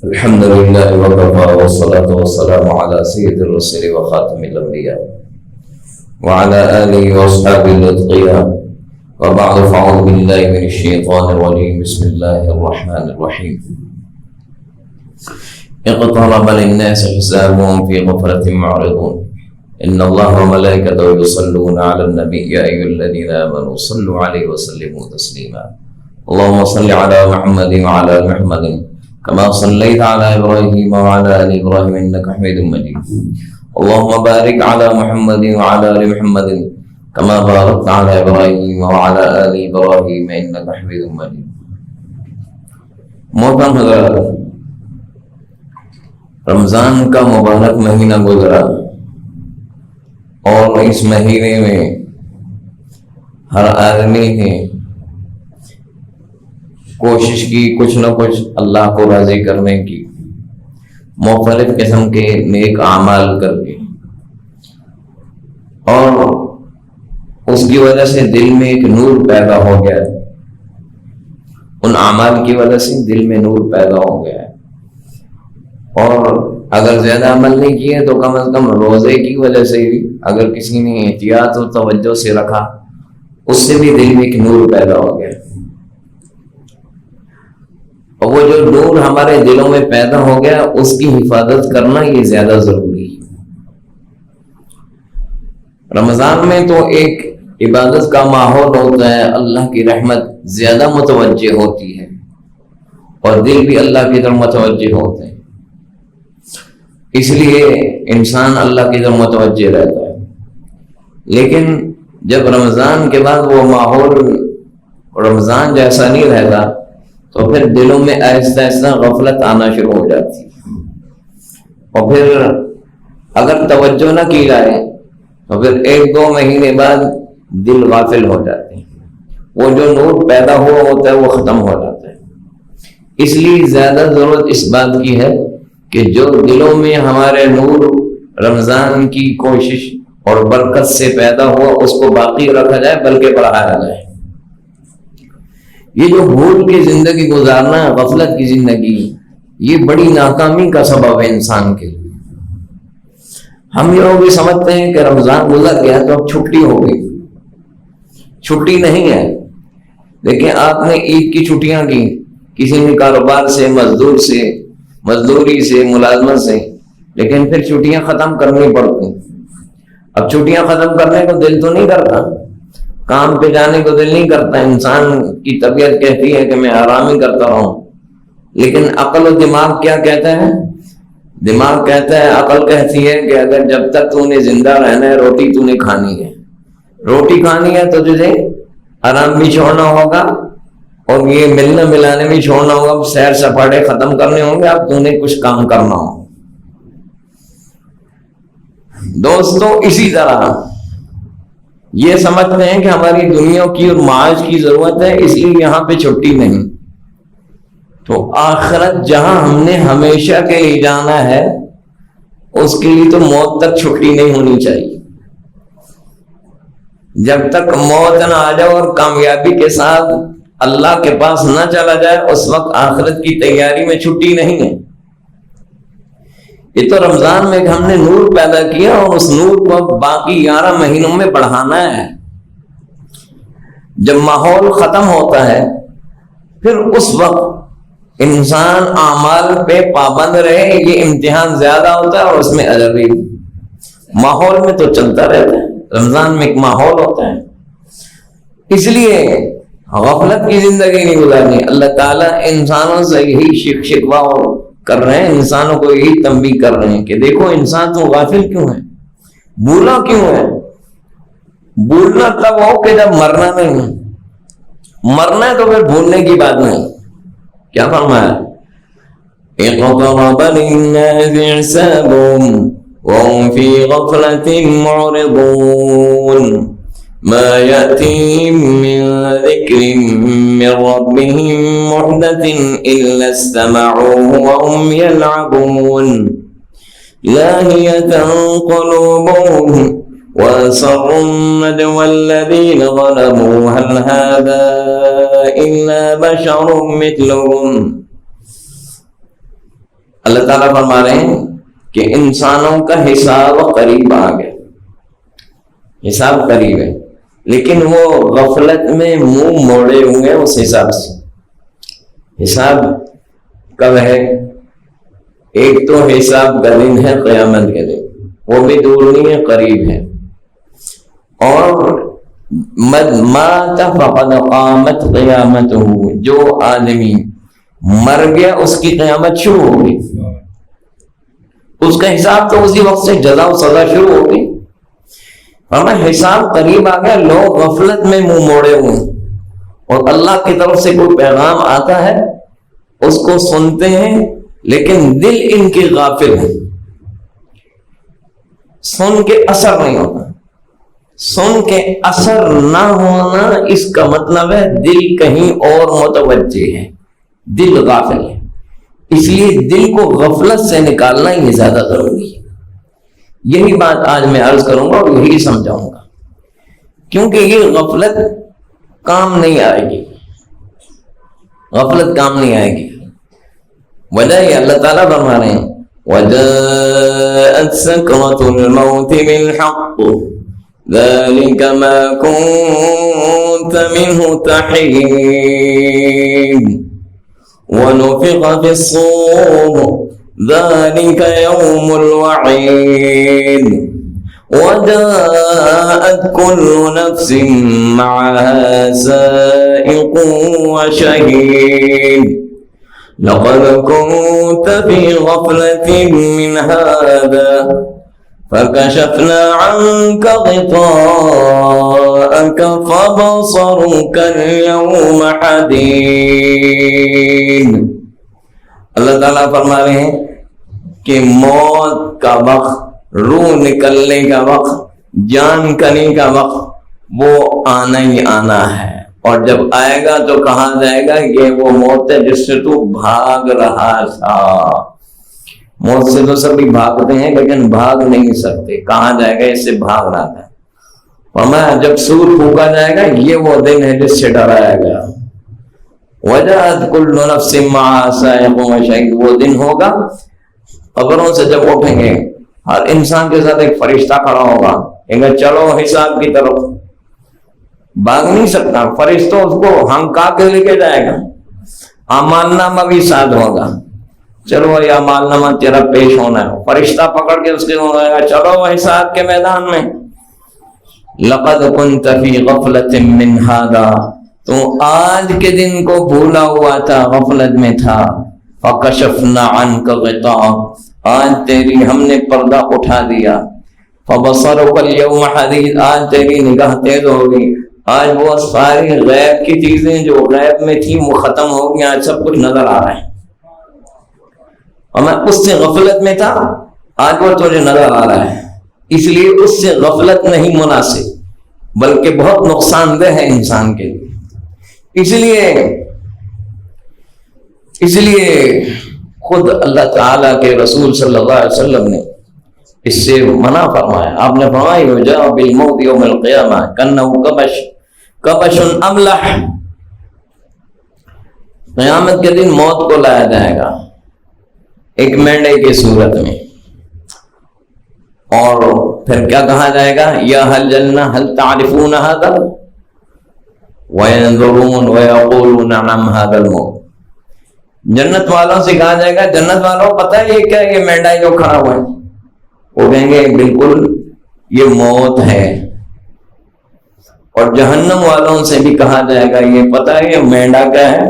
الحمد لله وكفى والصلاة والسلام على سيد الرسل وخاتم الأنبياء وعلى آله وأصحابه الأتقياء وبعد فأعوذ بالله من الشيطان الرجيم بسم الله الرحمن الرحيم اقترب للناس حسابهم في غفلة معرضون إن الله وملائكته يصلون على النبي يا أيها الذين آمنوا صلوا عليه وسلموا تسليما اللهم صل على محمد وعلى آل محمد كما صليت على إبراهيم وعلى آل إبراهيم إنك حميد مجيد اللهم بارك على محمد وعلى آل محمد كما باركت على إبراهيم وعلى آل إبراهيم إنك حميد مجيد. محترم حضرات، رمضان کا مبارک مہینہ گزرا اور اس مہینے میں ہر آدمی نے کوشش کی کچھ نہ کچھ اللہ کو راضی کرنے کی، مختلف قسم کے نیک اعمال کر کے، اور اس کی وجہ سے دل میں ایک نور پیدا ہو گیا، ان اعمال کی وجہ سے دل میں نور پیدا ہو گیا. اور اگر زیادہ عمل نہیں کیے تو کم از کم روزے کی وجہ سے بھی اگر کسی نے احتیاط و توجہ سے رکھا، اس سے بھی دل میں ایک نور پیدا ہو گیا. اور وہ جو نور ہمارے دلوں میں پیدا ہو گیا اس کی حفاظت کرنا یہ زیادہ ضروری ہے. رمضان میں تو ایک عبادت کا ماحول ہوتا ہے، اللہ کی رحمت زیادہ متوجہ ہوتی ہے اور دل بھی اللہ کی طرف متوجہ ہوتے ہیں، اس لیے انسان اللہ کی طرف متوجہ رہتا ہے. لیکن جب رمضان کے بعد وہ ماحول رمضان جیسا نہیں رہتا تو پھر دلوں میں آہستہ آہستہ غفلت آنا شروع ہو جاتی ہے، اور پھر اگر توجہ نہ کی جائے تو پھر 1-2 مہینے بعد دل غافل ہو جاتے ہیں، وہ جو نور پیدا ہوا ہوتا ہے وہ ختم ہو جاتا ہے. اس لیے زیادہ ضرورت اس بات کی ہے کہ جو دلوں میں ہمارے نور رمضان کی کوشش اور برکت سے پیدا ہوا اس کو باقی رکھا جائے بلکہ بڑھایا جائے. یہ جو بھول کی زندگی گزارنا ہے، غفلت کی زندگی، یہ بڑی ناکامی کا سبب ہے انسان کے لیے. ہم یہ بھی سمجھتے ہیں کہ رمضان گزر گیا تو اب چھٹی ہو گئی. چھٹی نہیں ہے. دیکھیں، آپ نے عید کی چھٹیاں کی، کسی نے کاروبار سے، مزدوری سے، ملازمت سے، لیکن پھر چھٹیاں ختم کرنی پڑتی. اب چھٹیاں ختم کرنے کو دل تو نہیں کرتا، کام پہ جانے کو دل نہیں کرتا، انسان کی طبیعت کہتی ہے کہ میں آرام ہی کرتا رہوں. لیکن عقل و دماغ کیا کہتا ہے؟ دماغ کہتا ہے، عقل کہتی ہے کہ اگر جب تک تو نے زندہ رہنا ہے روٹی تو نے کھانی ہے، روٹی کھانی ہے تو تجھے آرام بھی چھوڑنا ہوگا اور یہ ملنا ملانے بھی چھوڑنا ہوگا، سیر سپاٹے ختم کرنے ہوں گے، اب تو نے کچھ کام کرنا ہو. دوستو، اسی طرح یہ سمجھتے ہیں کہ ہماری دنیا کی اور معاش کی ضرورت ہے، اس لیے یہاں پہ چھٹی نہیں. تو آخرت جہاں ہم نے ہمیشہ کے لیے جانا ہے اس کے لیے تو موت تک چھٹی نہیں ہونی چاہیے. جب تک موت نہ آ جائے اور کامیابی کے ساتھ اللہ کے پاس نہ چلا جائے اس وقت آخرت کی تیاری میں چھٹی نہیں ہے. یہ تو رمضان میں ہم نے نور پیدا کیا اور اس نور کو باقی 11 مہینوں میں بڑھانا ہے. جب ماحول ختم ہوتا ہے پھر اس وقت انسان اعمال پہ پابند رہے، یہ امتحان زیادہ ہوتا ہے اور اس میں اجر بھی. ماحول میں تو چلتا رہتا ہے، رمضان میں ایک ماحول ہوتا ہے. اس لیے غفلت کی زندگی نہیں گزارنی. اللہ تعالیٰ انسانوں سے یہی شکوہ کر رہے ہیں، انسانوں کو یہی تنبیہ کر رہے ہیں کہ دیکھو انسان تو غافل کیوں ہے، بھولا کیوں ہے. بھولنا تب ہو کہ جب مرنا نہیں ہے. مرنا ہے تو پھر بھولنے کی بات نہیں. کیا فرمایا؟ اقترب للناس حسابهم وهم في غفلة معرضون ما يأتيهم من ذكر من ربهم محدث إلا استمعوه وهم يلعبون لاهية قلوبهم وأسروا النجوى الذين ظلموا هل هذا إلا بشر مثلهم اللہ تعالیٰ فرما رہے ہیں کہ انسانوں کا حساب قریب آ گیا، حساب قریب ہے، لیکن وہ غفلت میں منہ موڑے ہوئے اس حساب سے۔ حساب کب ہے؟ ایک تو حساب کا دن ہے قیامت کے دن، وہ بھی دور نہیں ہے، قریب ہے۔ اور مات فقد قامت قیامتہ، جو آدمی مر گیا اس کی قیامت شروع ہو گئی، اس کا حساب تو اسی وقت سے جزا و سزا شروع ہو گئی۔ ہمیں حساب قریب آ گیا، لوگ غفلت میں منہ موڑے ہوئے، اور اللہ کی طرف سے کوئی پیغام آتا ہے اس کو سنتے ہیں، لیکن دل ان کے غافل ہے، سن کے اثر نہیں ہوتا۔ سن کے اثر نہ ہونا اس کا مطلب ہے دل کہیں اور متوجہ ہے، دل غافل ہے۔ اس لیے دل کو غفلت سے نکالنا ہی زیادہ ضروری ہے۔ یہی بات آج میں عرض کروں گا اور یہی سمجھاؤں گا، کیونکہ یہ غفلت کام نہیں آئے گی، غفلت کام نہیں آئے گی۔ وجہ یہ اللہ تعالیٰ فرما رہے ہیں وَجَاءَتْ سَكْرَةُ الْمَوْتِ بِالْحَقِّ ذَلِكَ مَا كُنْتَ مِنْهُ تَحِيدُ وَنُفِخَ فِي الصُّورِ ذَلِكَ يَوْمُ الْوَعِيدِ وَجَاءَتْ كُلُّ نَفْسٍ مَعَهَا سَائِقٌ وَشَهِيدٌ لَقَدْ كُنْتَ فِي غَفْلَةٍ مِّنْ هَذَا فَكَشَفْنَا عَنْكَ غِطَاءَكَ فَبَصَرُكَ الْيَوْمَ حَدِيدٌ۔ اللہ تعالیٰ فرما رہے ہیں کہ موت کا وقت، روح نکلنے کا وقت، جان کنے کا وقت وہ آنا ہی آنا ہے، اور جب آئے گا تو کہا جائے گا یہ وہ موت ہے جس سے تو بھاگ رہا تھا۔ موت سے تو سبھی بھاگتے ہیں لیکن بھاگ نہیں سکتے، کہا جائے گا اس سے بھاگ رہا تھا۔ فرمایا جب سور پھونکا جائے گا یہ وہ دن ہے جس سے ڈرایا گیا۔ وَجَاءَتْ كُلُّ نَفْسٍ مَعَهَا سَائِقٌ وَشَهِيدٌ، وہ دن ہوگا قبروں سے جب اٹھیں گے، ہر انسان کے ساتھ ایک فرشتہ کھڑا ہوگا، کہیں گے چلو حساب کی طرف۔ بھاگ نہیں سکتا، فرشتہ اس کو ہنکا کے لے کے جائے گا، اعمال نامہ بھی ساتھ ہوگا، چلو یہ اعمال نامہ تیرا پیش ہونا ہے، فرشتہ پکڑ کے اس کے ہوگا چلو حساب کے میدان میں۔ لقد كنت في غفلة من هذا، تو آج کے دن کو بھولا ہوا تھا، غفلت میں تھا۔ فَكَشَفْنَا عَنْكَ غِطَاءَ، آج تیری ہم نے پردہ اٹھا دیا۔ فَبَصَرُكَ الْيَوْمَ حَدِيدٌ، آج تیری نگاہ تیز ہوگی، آج وہ ساری غیب کی چیزیں جو غیب میں تھی وہ ختم ہو گئی، آج سب کچھ نظر آ رہا ہے۔ اور میں اس سے غفلت میں تھا، آج وہ تجھے نظر آ رہا ہے، اس لیے اس سے غفلت نہیں مناسب، بلکہ بہت نقصان دہ ہے انسان کے لیے۔ اس لیے خود اللہ تعالیٰ کے رسول صلی اللہ علیہ وسلم نے اس سے منع فرمایا۔ آپ نے فرمایا یُجَاءُ بِالْمَوْتِ یوم القیامہ کَأَنَّهُ کبش املح، قیامت کے دن موت کو لایا جائے گا ایک مینڈے کی صورت میں، اور پھر کیا کہا جائے گا یا هل جنہ هل تعرفون هذا وَيَنْظُرُونَ وَيَقُولُونَ نَعَمْ هَذَا الْمَوْتِ، جنت والوں سے کہا جائے گا جنت والوں پتہ ہے یہ کیا، یہ مینڈا جو کھڑا ہوا ہے، وہ کہیں گے بالکل یہ موت ہے۔ اور جہنم والوں سے بھی کہا جائے گا یہ پتہ ہے یہ مینڈا کیا ہے،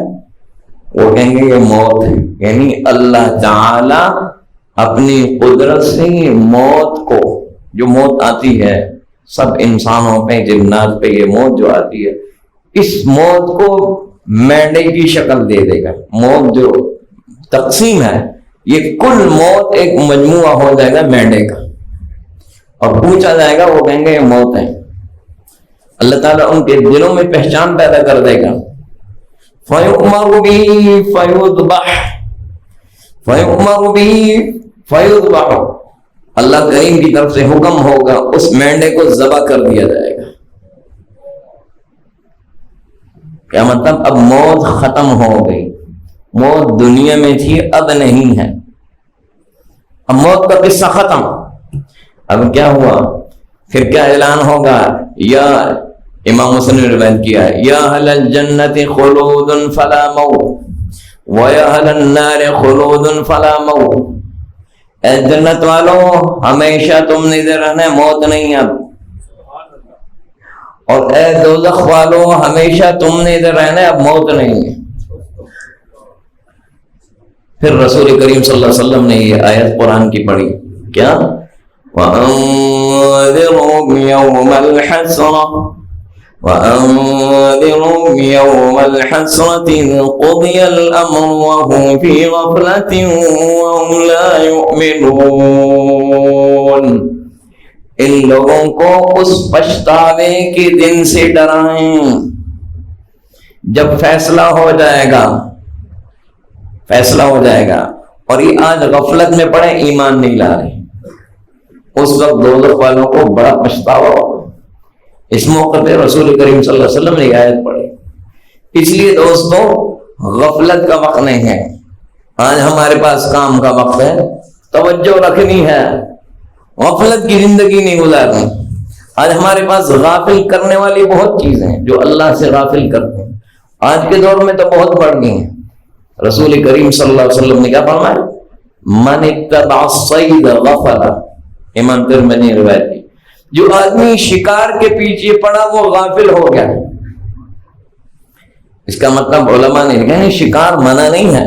وہ کہیں گے یہ موت ہے۔ یعنی اللہ تعالی اپنی قدرت سے موت کو، جو موت آتی ہے سب انسانوں پہ، جنات پہ، یہ موت جو آتی ہے اس موت کو مینڈے کی شکل دے دے گا۔ موت جو تقسیم ہے یہ کل موت ایک مجموعہ ہو جائے گا مینڈے کا، اور پوچھا جائے گا، وہ کہیں گے یہ موت ہے۔ اللہ تعالیٰ ان کے دلوں میں پہچان پیدا کر دے گا۔ فَيُؤْمَرُ بِهِ فَيُذْبَحُ، اللہ کریم کی طرف سے حکم ہوگا اس مینڈے کو ذبح کر دیا جائے گا۔ کیا مطلب؟ اب موت ختم ہو گئی، موت دنیا میں تھی اب نہیں ہے، اب موت کا قصہ ختم. اب کیا ہوا؟ پھر کیا اعلان ہوگا؟ یا امام مسلم نے روایت کیا ہے یا اہل الجنت خلود فلا موت و یا اہل النار خلود فلا موت. اے جنت والوں ہمیشہ تم نے ادھر رہنا ہے، موت نہیں اب. اور اے دوزخ والوں ہمیشہ تم نے ادھر رہنا ہے، اب موت نہیں ہے. پھر رسول کریم صلی اللہ علیہ وسلم نے یہ آیت قرآن کی پڑھی، کیا وَأَنذِرْهُمْ يَوْمَ الْحَسْرَةِ وَأَنذِرْهُمْ يَوْمَ الْحَسْرَةِ إِذْ قُضِيَ الْأَمْرُ وَهُمْ فِي غَفْلَةٍ وَهُمْ لَا يُؤْمِنُونَ. ان لوگوں کو اس پچھتاوے کے دن سے ڈرائیں جب فیصلہ ہو جائے گا. فیصلہ ہو جائے گا اور یہ آج غفلت میں پڑے، ایمان نہیں لا رہے. اس وقت دوزخ والوں کو بڑا پچھتاوا ہوگا. اس موقع پہ رسول کریم صلی اللہ علیہ وسلم نے یہ آیت پڑھی. اس لیے دوستو غفلت کا وقت نہیں ہے. آج ہمارے پاس کام کا وقت ہے، توجہ رکھنی ہے، غفلت کی زندگی نہیں گزارنی. آج ہمارے پاس غافل کرنے والی بہت چیزیں ہیں جو اللہ سے غافل کرتے ہیں. آج کے دور میں تو بہت بڑھ گئی ہیں. رسول کریم صلی اللہ علیہ وسلم نے کیا فرمایا؟ من اتبع الصید غفل. امام ترمذی نے روایت کی، جو آدمی شکار کے پیچھے پڑا وہ غافل ہو گیا. اس کا مطلب علماء نے کہا شکار منع نہیں ہے،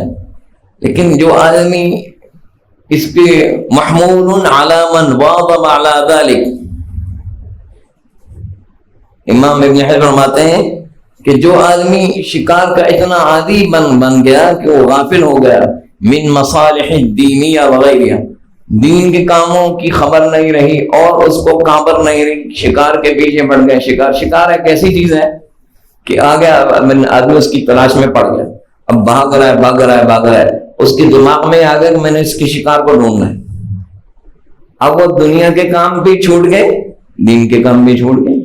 لیکن جو آدمی اس پہ محمول علی من واظب علی ذلک. امام ابن حجر فرماتے ہیں کہ جو آدمی شکار کا اتنا عادی بن گیا کہ وہ غافل ہو گیا، من مصالح الدینیہ وغیرہ، دین کے کاموں کی خبر نہیں رہی اور اس کو کابر نہیں رہی، شکار کے پیچھے پڑ گئے. شکار ایک ایسی چیز ہے کہ آ گیا آدمی اس کی تلاش میں پڑ گیا، اب بھاگ رہا ہے، اس کے دماغ میں آ گیا کہ میں نے اس کے شکار کو ڈھونڈنا ہے. اب وہ دنیا کے کام بھی چھوٹ گئے، دین کے کام بھی چھوٹ گئے،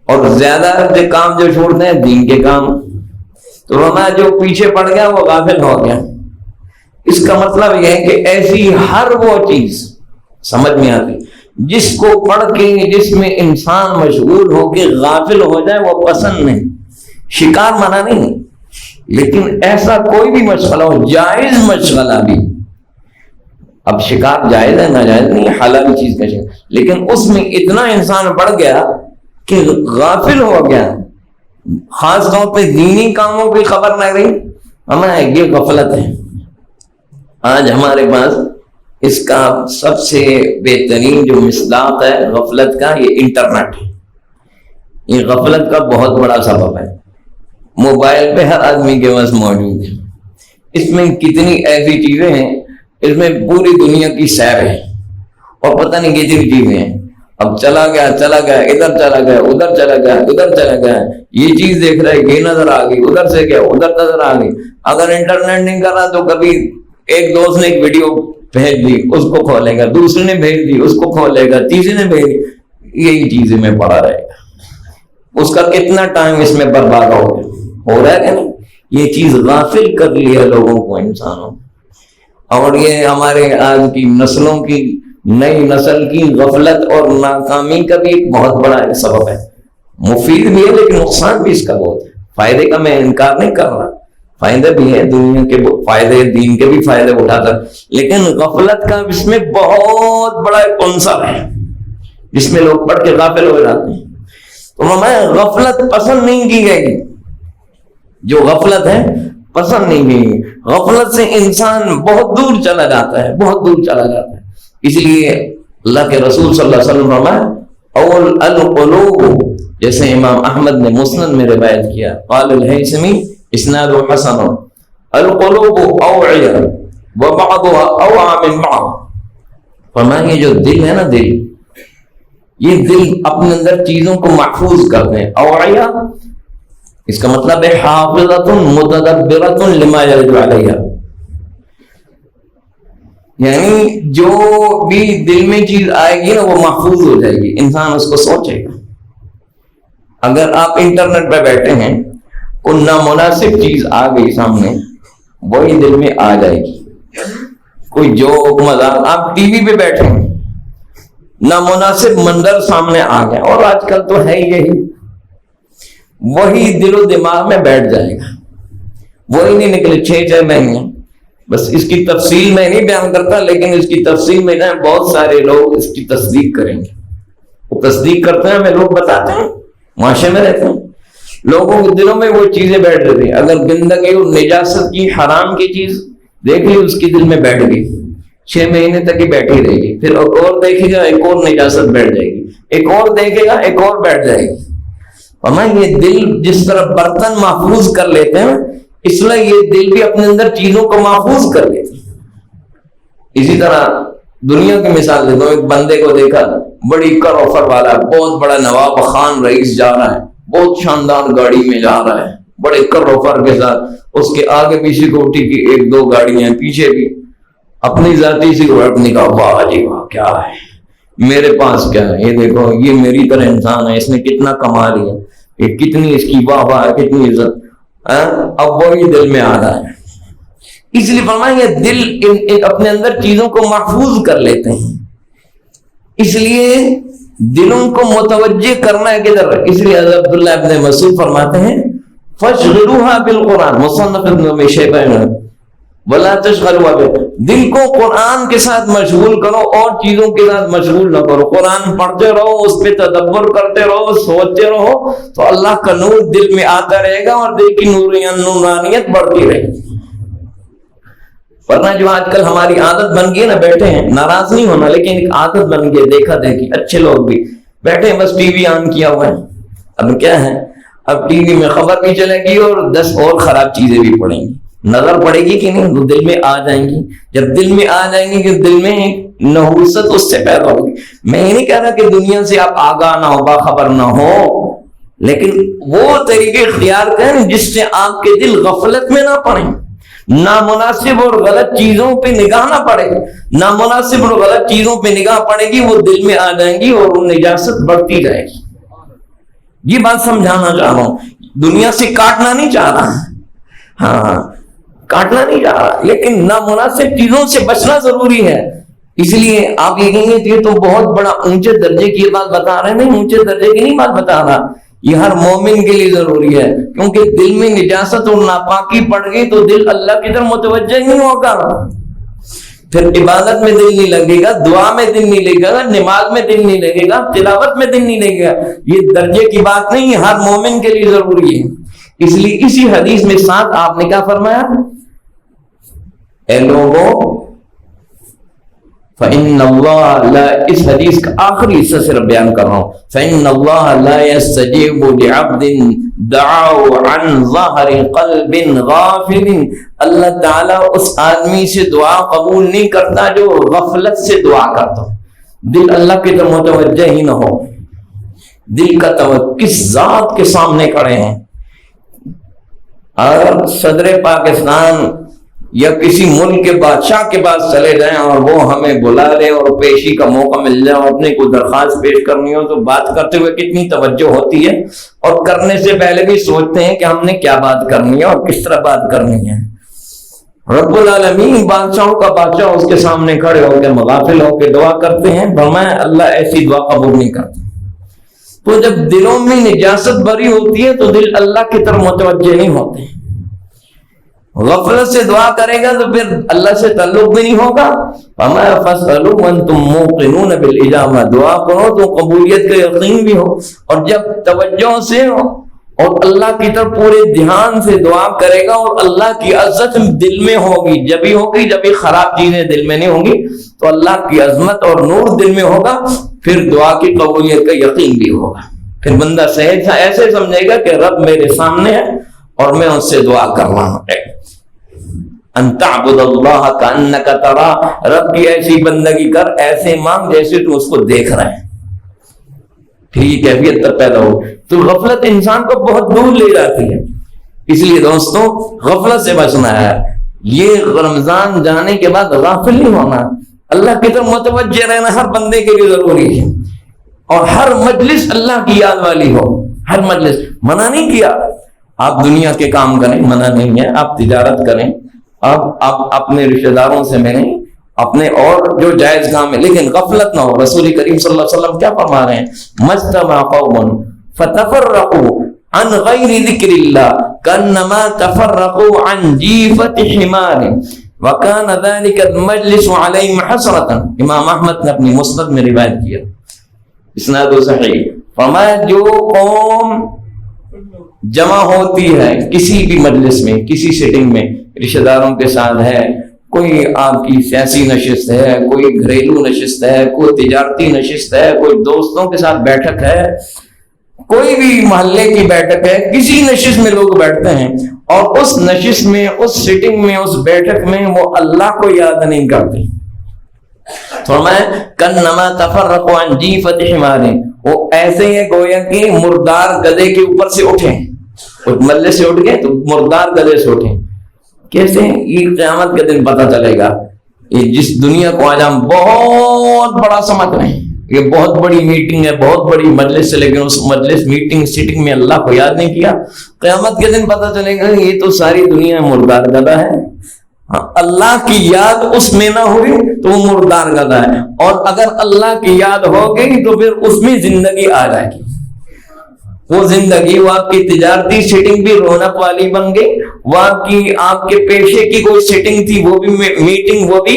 اور زیادہ کام جو چھوڑتے ہیں دین کے کام. تو ہمارا جو پیچھے پڑ گیا وہ غافل ہو گیا. اس کا مطلب یہ ہے کہ ایسی ہر وہ چیز سمجھ میں آتی جس کو پڑھ کے جس میں انسان مشغول ہو کے غافل ہو جائے وہ پسند نہیں. شکار منع نہیں، لیکن ایسا کوئی بھی مشغلہ ہو، جائز مشغلہ بھی. اب شکار جائز ہے ناجائز نہیں، حلال چیز کا شکار، لیکن اس میں اتنا انسان بڑھ گیا کہ غافل ہو گیا، خاص طور پہ دینی کاموں کی خبر نہ رہی. ہمیں یہ غفلت ہے. آج ہمارے پاس اس کا سب سے بہترین جو مصداق ہے غفلت کا، یہ انٹرنیٹ ہے. یہ غفلت کا بہت بڑا سبب ہے. موبائل پہ ہر آدمی کے پاس موجود ہے. اس میں کتنی ایسی چیزیں ہیں، اس میں پوری دنیا کی سیر ہے اور پتہ نہیں کتنی چیزیں ہیں. اب چلا گیا ادھر چلا گیا ادھر چلا گیا، یہ چیز دیکھ رہا ہے، یہ نظر آ گئی، ادھر سے گیا ادھر نظر آ گئی. اگر انٹرنیٹ نہیں کر رہا تو کبھی ایک دوست نے ایک ویڈیو بھیج دی، اس کو کھولے گا، دوسرے نے بھیج دی، اس کو کھولے گا، تیسرے نے بھیج دی. یہی چیزیں میں پڑا رہے گا. اس کا کتنا ٹائم اس میں برباد ہو رہا ہے کہ نہیں. یہ چیز غافل کر لیا لوگوں کو، انسانوں. اور یہ ہمارے آج کی نسلوں کی، نئی نسل کی غفلت اور ناکامی کا بھی ایک بہت بڑا سبب ہے. مفید بھی ہے لیکن نقصان بھی اس کا بہت ہے. فائدے کا میں انکار نہیں کر رہا، فائدے بھی ہیں، دنیا کے فائدے، دین کے بھی فائدے اٹھاتا، لیکن غفلت کا اس میں بہت بڑا ایک عنصر ہے جس میں لوگ پڑھ کے غافل ہو جاتے ہیں. تو ہمیں غفلت پسند نہیں کی گئی. جو غفلت ہے پسند نہیں کی گئی. غفلت سے انسان بہت دور چلا جاتا ہے. اس لیے اللہ کے رسول صلی اللہ علیہ وسلم فرمایا اول القلوب، جیسے امام احمد نے مسند میں روایت کیا، قال الہیثمی اسناد حسن، القلوب اوعیہ وبعضها اوعى من بعض. فرمایا یہ جو دل ہے نا، یہ دل اپنے اندر چیزوں کو محفوظ کرتے ہیں. اوعیہ اس کا مطلب ہے حافظۃ متدبرۃ لما یرد علیہا، یعنی جو بھی دل میں چیز آئے گی نا وہ محفوظ ہو جائے گی، انسان اس کو سوچے گا. اگر آپ انٹرنیٹ پہ بیٹھے ہیں، کوئی نامناسب چیز آ گئی سامنے، وہی دل میں آ جائے گی. کوئی جوک مذاق، آپ ٹی وی پہ بیٹھے نامناسب منظر سامنے آ گیا، اور آج کل تو ہے یہی، وہی دل و دماغ میں بیٹھ جائے گا، وہی نہیں نکلے 6 مہینے۔ بس اس کی تفصیل میں نہیں بیان کرتا، لیکن اس کی تفصیل میں نا بہت سارے لوگ اس کی تصدیق کریں گے، وہ تصدیق کرتے ہیں، ہمیں لوگ بتاتے ہیں، معاشرے میں رہتے ہیں، لوگوں کے دلوں میں وہ چیزیں بیٹھ رہی ہیں۔ اگر گندگی اور نجاست کی حرام کی چیز دیکھ لی، اس کے دل میں بیٹھ گئی، 6 مہینے تک ہی بیٹھی رہے گی، پھر ایک اور دیکھے گا، ایک اور نجاست بیٹھ جائے گی، ایک اور دیکھے گا، ایک اور بیٹھ جائے گی۔ ہمیں یہ دل جس طرح برتن محفوظ کر لیتے ہیں، اس لیے یہ دل بھی اپنے اندر چیزوں کو محفوظ کر لیتے ہیں۔ اسی طرح دنیا کی مثال دیتا ہوں، ایک بندے کو دیکھا، بڑی کروفر والا، بہت بڑا نواب خان رئیس جا رہا ہے، بہت شاندار گاڑی میں جا رہا ہے، بڑے کروفر کے ساتھ، اس کے آگے پیچھے کوٹی کی 1-2 گاڑیاں، پیچھے بھی اپنی ذاتی سگریٹ نکال، واہ جی واہ، کیا ہے میرے پاس، کیا ہے یہ دیکھو، یہ میری طرح انسان ہے، اس نے کتنا کما لیا، یہ کتنی اس کی واہ واہ، کتنی عزت، اب وہی دل میں آ رہا ہے۔ اس لیے فرمایا یہ دل اپنے اندر چیزوں کو محفوظ کر لیتے ہیں، اس لیے دلوں کو متوجہ کرنا ہے کدھر، اس لیے حضرت عبداللہ ابن مسعود فرماتے ہیں فَاشْغِلُوهَا بِالْقُرْآنِ، مصنف ابن ابی شیبہ میں، وَلَا تَشْغَلُوهَا بِالْقُرْآنِ، دل کو قرآن کے ساتھ مشغول کرو اور چیزوں کے ساتھ مشغول نہ کرو، قرآن پڑھتے رہو، اس پہ تدبر کرتے رہو، سوچتے رہو، تو اللہ کا نور دل میں آتا رہے گا اور دل کی نورانیت بڑھتی رہے گی۔ ورنہ جو آج کل ہماری عادت بن گئی نا، بیٹھے ہیں، ناراض نہیں ہونا، لیکن ایک عادت بن گئی، دیکھا دیکھی، اچھے لوگ بھی بیٹھے ہیں، بس ٹی وی آن کیا ہوا ہے، اب کیا ہے، اب ٹی وی میں خبر بھی چلے گی اور 10 اور خراب چیزیں بھی پڑیں گی، نظر پڑے گی کہ نہیں، وہ دل میں آ جائیں گی، جب دل میں آ جائیں گی کہ دل میں ایک نحوست اس سے پیدا ہوگی۔ میں یہ نہیں کہہ رہا کہ دنیا سے آپ آگاہ نہ ہو، باخبر نہ ہو، لیکن وہ طریقے اختیار کریں جس سے آپ کے دل غفلت میں نہ پڑیں، نامناسب اور غلط چیزوں پہ نگاہ نہ پڑے، نامناسب اور غلط چیزوں پہ نگاہ پڑے گی، وہ دل میں آ جائیں گی اور وہ نجاست بڑھتی جائے گی۔ یہ بات سمجھانا چاہ رہا ہوں، دنیا سے کاٹنا نہیں چاہ رہا، ہاں کاٹنا نہیں چاہ رہا، لیکن نامناسب چیزوں سے بچنا ضروری ہے۔ اس لیے آپ یہ کہیں گے یہ تو بہت بڑا اونچے درجے کی بات بتا رہے ہیں، نہیں، اونچے درجے کی نہیں بات بتا رہا، یہ ہر مومن کے لیے ضروری ہے، کیونکہ دل میں نجاست اور ناپاکی پڑ گئی تو دل اللہ کی طرف متوجہ نہیں ہوگا، پھر عبادت میں دل نہیں لگے گا، دعا میں دل نہیں لگے گا، نماز میں دل نہیں لگے گا، تلاوت میں دل نہیں لگے گا۔ یہ درجے کی بات نہیں، ہر مومن کے لیے ضروری ہے۔ اس لیے اسی حدیث میں ساتھ آپ نے کیا فرمایا، اے لوگوں، فَإِنَّ اللَّهَ لَا، اس حدیث کا آخری حصہ صرف بیان کر رہا ہوں، فَإِنَّ اللَّهَ لَا يَسْتَجِيبُ لِعَبْدٍ دَعَوْا عَنْ ظَهْرِ قَلْبٍ غَافِلٍ، اللہ تعالیٰ اس آدمی سے دعا قبول نہیں کرتا جو غفلت سے دعا کرتا، دل اللہ کی طرف متوجہ ہی نہ ہو، دل کا توجہ کس ذات کے سامنے کھڑے ہیں۔ اگر صدر پاکستان یا کسی ملک کے بادشاہ کے پاس چلے جائیں اور وہ ہمیں بلا لے اور پیشی کا موقع مل جائے اور اپنے کو درخواست پیش کرنی ہو، تو بات کرتے ہوئے کتنی توجہ ہوتی ہے، اور کرنے سے پہلے بھی سوچتے ہیں کہ ہم نے کیا بات کرنی ہے اور کس طرح بات کرنی ہے۔ رب العالمین بادشاہوں کا بادشاہ اس کے سامنے کھڑے ہو کے مغافل ہو کے دعا کرتے ہیں، فرمایا اللہ ایسی دعا قبول نہیں کرتا۔ تو جب دلوں میں نجاست بری ہوتی ہے تو دل اللہ کی طرف متوجہ نہیں ہوتے، غفلت سے دعا کرے گا تو پھر اللہ سے تعلق بھی نہیں ہوگا۔ فرمایا فَاسْأَلُوا وَأَنْتُمْ مُوقِنُونَ بِالْإِجَابَةِ، دعا کرو تو قبولیت کا یقین بھی ہو، اور جب توجہ سے اور اللہ کی طرف پورے دھیان سے دعا کرے گا اور اللہ کی عزت دل میں ہوگی، جبھی ہوگی جبھی خراب چیزیں دل میں نہیں ہوں گی، تو اللہ کی عظمت اور نور دل میں ہوگا، پھر دعا کی قبولیت کا یقین بھی ہوگا۔ پھر بندہ ایسے سمجھے گا کہ رب میرے سامنے ہے اور میں اس سے دعا کر رہا ہوں۔ ان تعبد اللہ کانک ترا، رب کی ایسی بندگی کر، ایسے مانگ جیسے تو اس کو دیکھ رہے ہیں، ٹھیک ہے، کیفیت تب پیدا ہو۔ تو غفلت انسان کو بہت دور لے جاتی ہے، اس لیے دوستوں غفلت سے بچنا ہے۔ یہ رمضان جانے کے بعد غافل نہیں ہونا، اللہ کی طرف متوجہ رہنا ہر بندے کے لیے ضروری ہے، اور ہر مجلس اللہ کی یاد والی ہو، ہر مجلس۔ منع نہیں کیا آپ دنیا کے کام کریں، منع نہیں ہے، آپ تجارت کریں، آپ اپنے رشتہ داروں سے ملیں، اپنے اور جو جائز کام ہے لیکن غفلت نہ ہو. رسول کریم صلی اللہ علیہ وسلم کیا فرما رہے ہیں؟ مجتمع قوم فتفرقوا عن غیر ذکر اللہ کانما تفرقوا عن جیفۃ حمار وکان ذلک المجلس علیہم حسرۃ. امام احمد نے اپنی مسند میں روایت کیا، اسناد صحیح. فرمایا جو قوم جمع ہوتی ہے کسی بھی مجلس میں، کسی سیٹنگ میں، رشتہ داروں کے ساتھ ہے، کوئی آپ کی سیاسی نشست ہے، کوئی گھریلو نشست ہے، کوئی تجارتی نشست ہے، کوئی دوستوں کے ساتھ بیٹھک ہے، کوئی بھی محلے کی بیٹھک ہے، کسی نشست میں لوگ بیٹھتے ہیں اور اس نشست میں، اس سیٹنگ میں، اس بیٹھک میں وہ اللہ کو یاد نہیں کرتے. فرمایا کانما تفرقوا عن جیفۃ حمار، وہ ایسے ہی گویا کہ مردار گدھے کے اوپر سے اٹھے، ملے سے اٹھ گئے تو مردار گدھے سے اٹھے. کیسے؟ یہ قیامت کے دن پتہ چلے گا. یہ جس دنیا کو آج ہم بہت بڑا سمجھ رہے ہیں، یہ بہت بڑی میٹنگ ہے، بہت بڑی مجلس ہے، لیکن اس مجلس میٹنگ سیٹنگ میں اللہ کو یاد نہیں کیا. قیامت کے دن پتہ چلے گا یہ تو ساری دنیا مردار گدھا ہے. اللہ کی یاد اس میں نہ ہوئی تو وہ مردار گدھا ہے، اور اگر اللہ کی یاد ہو گئی تو پھر اس میں زندگی آ جائے گی. وہ زندگی، وہ آپ کی تجارتی سیٹنگ بھی رونق والی بن گئی، وہ آپ کے پیشے کی کوئی سیٹنگ تھی وہ بھی میٹنگ وہ بھی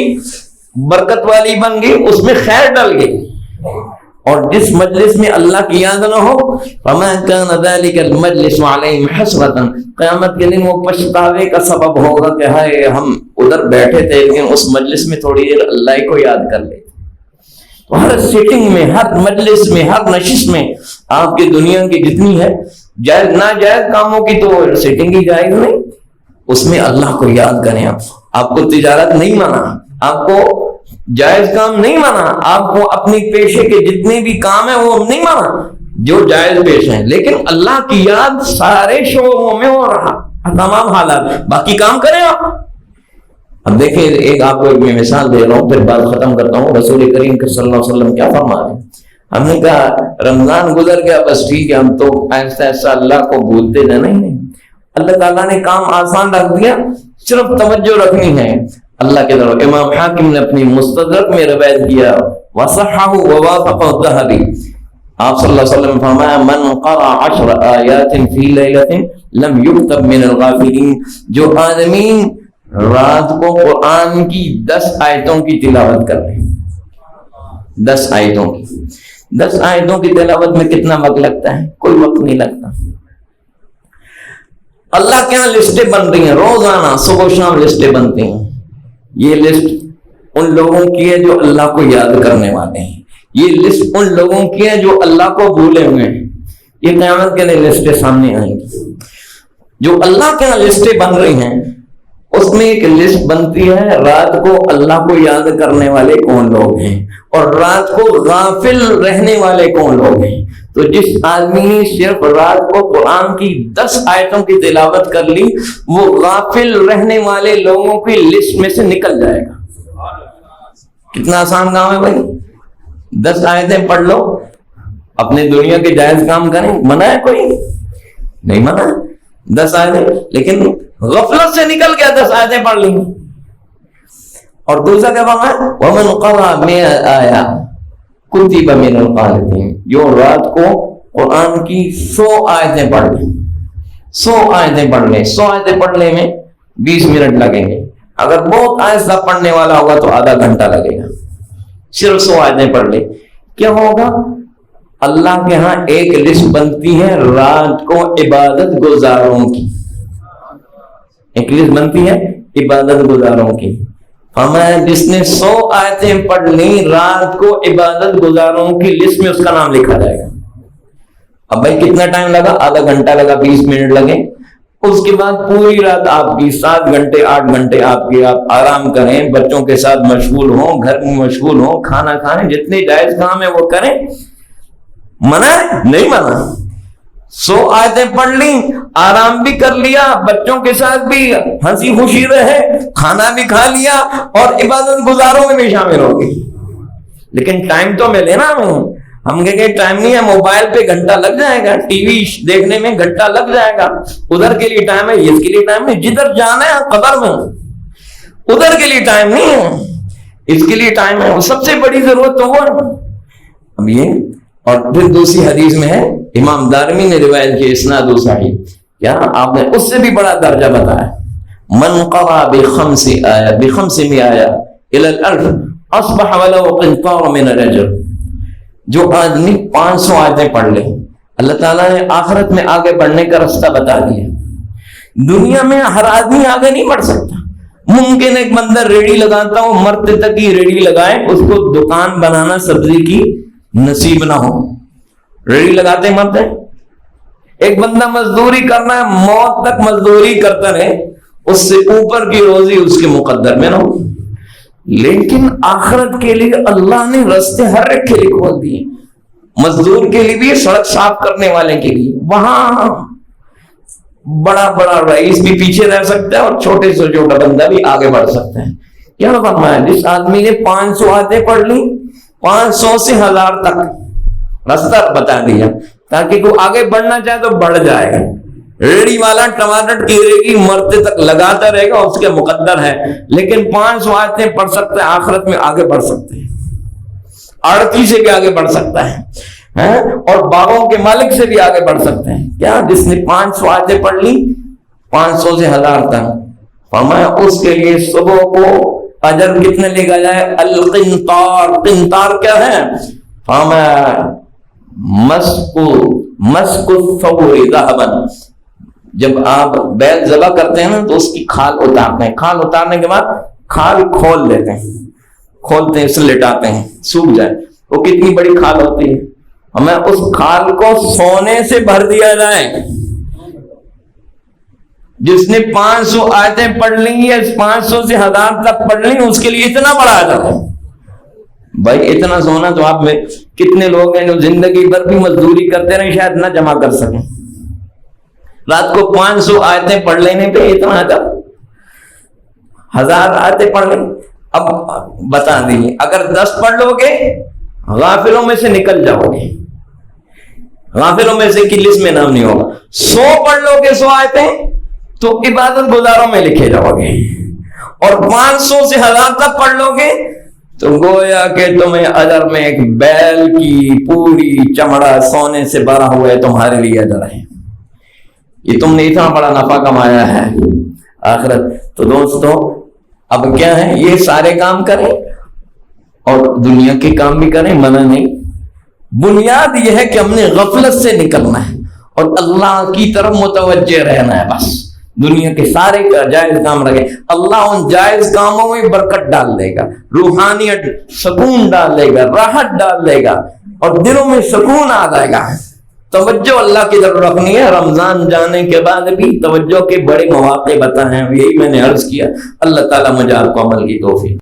برکت والی بن گئی، اس میں خیر ڈل گئی. اور جس مجلس میں اللہ کی یاد نہ ہو فما كان ذلك المجلس عليهم حسرة، قیامت کے دن وہ پچھتاوے کا سبب ہوگا کہ ہائے ہم ادھر بیٹھے تھے لیکن اس مجلس میں تھوڑی دیر اللہ کو یاد کر لیتے. تو ہر سیٹنگ میں، ہر مجلس میں، ہر نشست میں آپ کی دنیا کی جتنی ہے جائز ناجائز کاموں کی تو سیٹنگ ہی جائز نہیں، اس میں اللہ کو یاد کریں. آپ کو تجارت نہیں مانا، آپ کو جائز کام نہیں مانا، آپ کو اپنی پیشے کے جتنے بھی کام ہیں وہ نہیں مانا جو جائز پیش ہیں، لیکن اللہ کی یاد سارے شعبوں میں ہو رہا، تمام حالات، باقی کام کریں آپ. اب دیکھیں ایک آپ کو میں مثال دے رہا ہوں پھر بات ختم کرتا ہوں. رسول کریم صلی اللہ علیہ وسلم کیا فرما رہے ہیں؟ ہم نے کہا رمضان گزر گیا بس ٹھیک ہے، ہم تو ایسا ایسا اللہ کو بھولتے جانا ہی نہیں. اللہ تعالیٰ نے کام آسان رکھ دیا، صرف توجہ رکھنی ہے اللہ کے طرف. امام حاکم نے اپنی مستدرک میں روایت کیا وصححہ ووافقہ الذہبی، آپ صلی اللہ علیہ وسلم فرمایا من قرأ 10 آیات فی لیلۃ لم یکتب من الغافلین، جو آدمی رات کو قرآن کی 10 آیتوں کی تلاوت کر لے، 10 آیتوں کی، 10 آیتوں کی تلاوت میں کتنا وقت لگتا ہے؟ کوئی وقت نہیں لگتا. اللہ کے یہاں لسٹیں بن رہی ہیں روزانہ، صبح و شام لسٹیں بنتی ہیں. یہ لسٹ ان لوگوں کی ہے جو اللہ کو یاد کرنے والے ہیں، یہ لسٹ ان لوگوں کی ہے جو اللہ کو بھولے ہوئے ہیں. یہ قیامت کے لیے لسٹیں سامنے آئیں گی. جو اللہ کے یہاں لسٹیں بن رہی ہیں اس میں ایک لسٹ بنتی ہے رات کو اللہ کو یاد کرنے والے کون لوگ ہیں اور رات کو غافل رہنے والے کون لوگ ہیں. تو جس آدمی نے صرف رات کو قرآن کی 10 آیتوں کی تلاوت کر لی وہ غافل رہنے والے لوگوں کی لسٹ میں سے نکل جائے گا. کتنا آسان کام ہے بھائی، 10 آیتیں پڑھ لو، اپنے دنیا کے جائز کام کریں. منع ہے کوئی؟ نہیں منع. 10 آیتیں، لیکن غفلت سے نکل گیا 10 آیتیں پڑھ لی. اور دوسرا کیا فرمایا ومن قرأ 100 آیہ کتب من القانتین، جو رات کو قرآن کی 100 آیتیں پڑھ لیں، 100 آیتیں پڑھ لیں. 100 آیتیں پڑھنے میں 20 منٹ لگیں گے، اگر بہت آہستہ پڑھنے والا ہوگا تو آدھا گھنٹہ لگے گا. صرف 100 آیتیں پڑھ لیں. کیا ہوگا؟ اللہ کے ہاں ایک لسٹ بنتی ہے رات کو عبادت گزاروں کی، ایک لسٹ بنتی ہے عبادت گزاروں کی. ہمیں جس نے 100 آیتیں پڑھ لی رات کو عبادت گزاروں کی لسٹ میں اس کا نام لکھا جائے گا. اب بھائی کتنا ٹائم لگا؟ آدھا گھنٹہ لگا، 20 منٹ لگے. اس کے بعد پوری رات آپ کی 7 گھنٹے 8 گھنٹے آپ آرام کریں، بچوں کے ساتھ مشغول ہوں، گھر میں مشغول ہوں، کھانا کھائیں، جتنے جائز کام ہے وہ کریں. منع نہیں منع. 100 آیتیں پڑھ لی، آرام بھی کر لیا، بچوں کے ساتھ بھی ہنسی خوشی رہے، کھانا بھی کھا لیا اور عبادت گزاروں میں بھی شامل ہو گئی. لیکن ٹائم تو ملے نا. ہم کہیں گے ٹائم نہیں ہے، موبائل پہ گھنٹہ لگ جائے گا، ٹی وی دیکھنے میں گھنٹہ لگ جائے گا، ادھر کے لیے ٹائم ہے، اس کے لیے ٹائم نہیں. جدھر جانا ہے قبر میں ادھر کے لیے ٹائم نہیں ہے. اس کے لیے ٹائم ہے، وہ سب سے بڑی ضرورت تو وہ ہے۔ اب یہ اور پھر دوسری حدیث میں ہے، امام دارمی نے روایت کی اسناد صحیح، کیا آپ نے اس سے بھی بڑا درجہ بتایا، من قرأ بخمس آیہ الى الالف اصبح ولو قنطار من الاجر، جو آدمی 500 آیتیں پڑھ لے، اللہ تعالیٰ نے آخرت میں آگے بڑھنے کا راستہ بتا دیا۔ دنیا میں ہر آدمی آگے نہیں بڑھ سکتا، ممکن ایک بندہ ریڑھی لگاتا ہو، مرتے تک ہی ریڑھی لگائے، اس کو دکان بنانا سبزی کی نصیب نہ ہو، ریڑھی لگاتے مرتے۔ ایک بندہ مزدوری کرنا ہے، موت تک مزدوری کرتا رہے، اس سے اوپر کی روزی اس کے مقدر میں نہ ہو۔ لیکن آخرت کے لیے اللہ نے راستے ہر ایک کے لیے کھول دیے، مزدور کے لیے بھی، سڑک صاف کرنے والے کے لیے، وہاں بڑا بڑا رئیس بھی پیچھے رہ سکتا ہے اور چھوٹے سے چھوٹا بندہ بھی آگے بڑھ سکتا ہے۔ کیا فرمایا، جس آدمی نے 500 آیتیں پڑھ لی، 500 سے 1000 تک راستہ بتا دیا، تاکہ کوئی آگے بڑھنا چاہے تو بڑھ جائے گا۔ ریڑھی والا ٹماٹر کیڑے کی مرتے تک لگاتا رہے گا، اس کے مقدر ہے، لیکن 500 آیتیں پڑھ سکتا ہے، آخرت میں آگے بڑھ سکتے ہیں، آڑتی سے بھی آگے بڑھ سکتا ہے، اور باغوں کے مالک سے بھی آگے بڑھ سکتے ہیں۔ کیا جس نے 500 آیتیں پڑھ لی 500 سے 1000 تک، فرمایا اس کے لیے صبح کو اجر کتنے لکھا جائے، القنطار، قنطار کیا ہے، فرمایا مسک الثور ذهبا، جب آپ بیل ذبح کرتے ہیں نا تو اس کی کھال اتارتے ہیں، کھال اتارنے کے بعد کھال کھول لیتے ہیں، کھولتے ہیں، اسے لٹاتے ہیں سوکھ جائے، وہ کتنی بڑی کھال ہوتی ہے، ہمیں اس کھال کو سونے سے بھر دیا جائے۔ جس نے 500 آیتیں پڑھ لی یا 500 سے 1000 تک پڑھ لی، اس کے لیے اتنا بڑا اجر ہے۔ بھائی اتنا سونا تو آپ میں کتنے لوگ ہیں جو زندگی بھر بھی مزدوری کرتے رہے، شاید نہ جمع کر سکیں، رات کو 500 آیتیں پڑھ لینے پہ اتنا اجر، 1000 آیتیں پڑھ لیں۔ اب بتا دیجیے، اگر 10 پڑھ لو گے غافلوں میں سے نکل جاؤ گے، غافلوں میں سے کی لسٹ میں نام نہیں ہوگا۔ 100 پڑھ لو گے 100 آیتیں تو عبادت گزاروں میں لکھے جاؤ گے، اور 500 سے 1000 تک پڑھ لو گے تو گویا کہ تمہیں اجر میں ایک بیل کی پوری چمڑا سونے سے بھرا ہوا ہے، تمہارے لیے اجر ہے۔ یہ تم نے اتنا بڑا نفع کمایا ہے آخرت۔ تو دوستو اب کیا ہے، یہ سارے کام کریں اور دنیا کے کام بھی کریں، منع نہیں، بنیاد یہ ہے کہ ہم نے غفلت سے نکلنا ہے اور اللہ کی طرف متوجہ رہنا ہے۔ بس دنیا کے سارے جائز کام رکھیں، اللہ ان جائز کاموں میں برکت ڈال دے گا، روحانیت، سکون ڈال دے گا، راحت ڈال دے گا، اور دلوں میں سکون آ جائے گا۔ توجہ اللہ کی طرف رکھنی ہے۔ رمضان جانے کے بعد بھی توجہ کے بڑے مواقع بتائے ہیں، یہی میں نے عرض کیا۔ اللہ تعالیٰ مجھے آپ کو عمل کی توفیق